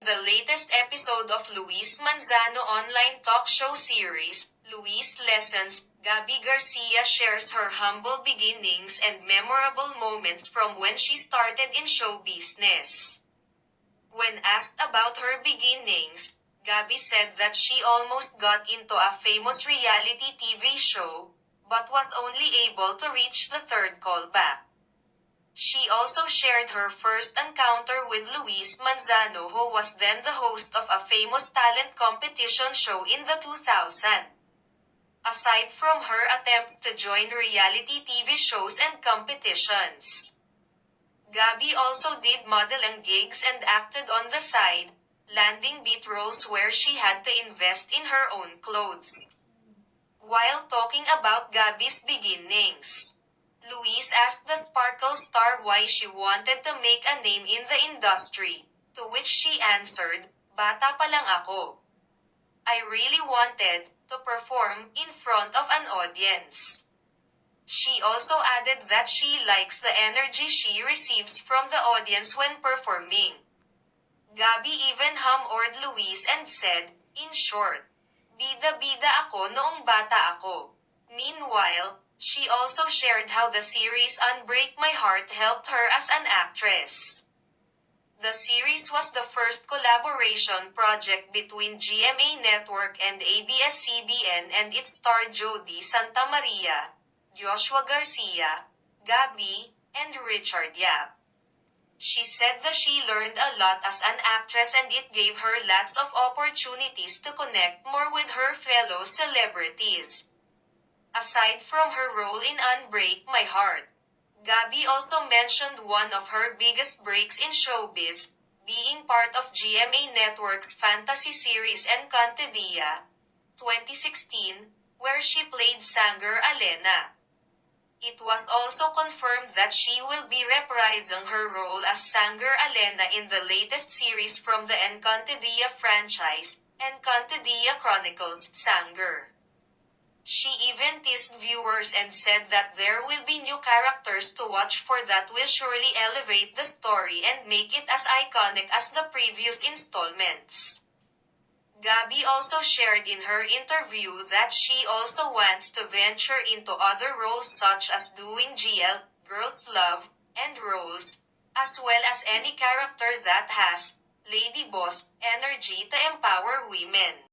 the latest episode of Luis Manzano online talk show series, Luis Lessons, Gabby Garcia shares her humble beginnings and memorable moments from when she started in show business. When asked about her beginnings, Gabby said that she almost got into a famous reality TV show, but was only able to reach the third callback. She also shared her first encounter with Luis Manzano, who was then the host of a famous talent competition show in the 2000s. Aside from her attempts to join reality TV shows and competitions, Gabby also did modeling gigs and acted on the side, landing beat roles where she had to invest in her own clothes. While talking about Gabby's beginnings, Luis asked the Sparkle star why she wanted to make a name in the industry, to which she answered, "Bata pa lang ako. I really wanted to perform in front of an audience." She also added that she likes the energy she receives from the audience when performing. Gabby even humored Luis and said, "In short, bida-bida ako noong bata ako." Meanwhile, she also shared how the series Unbreak My Heart helped her as an actress. The series was the first collaboration project between GMA Network and ABS-CBN, and it starred Jody Santa Maria, Joshua Garcia, Gabby, and Richard Yap. She said that she learned a lot as an actress and it gave her lots of opportunities to connect more with her fellow celebrities. Aside from her role in Unbreak My Heart, Gabby also mentioned one of her biggest breaks in showbiz, being part of GMA Network's fantasy series Encantadia, 2016, where she played Sanger Alena. It was also confirmed that she will be reprising her role as Sanger Alena in the latest series from the Encantadia franchise, Encantadia Chronicles Sanger. She even teased viewers and said that there will be new characters to watch for that will surely elevate the story and make it as iconic as the previous installments. Gabby also shared in her interview that she also wants to venture into other roles such as doing GL, Girls Love, and Rose, as well as any character that has lady boss energy to empower women.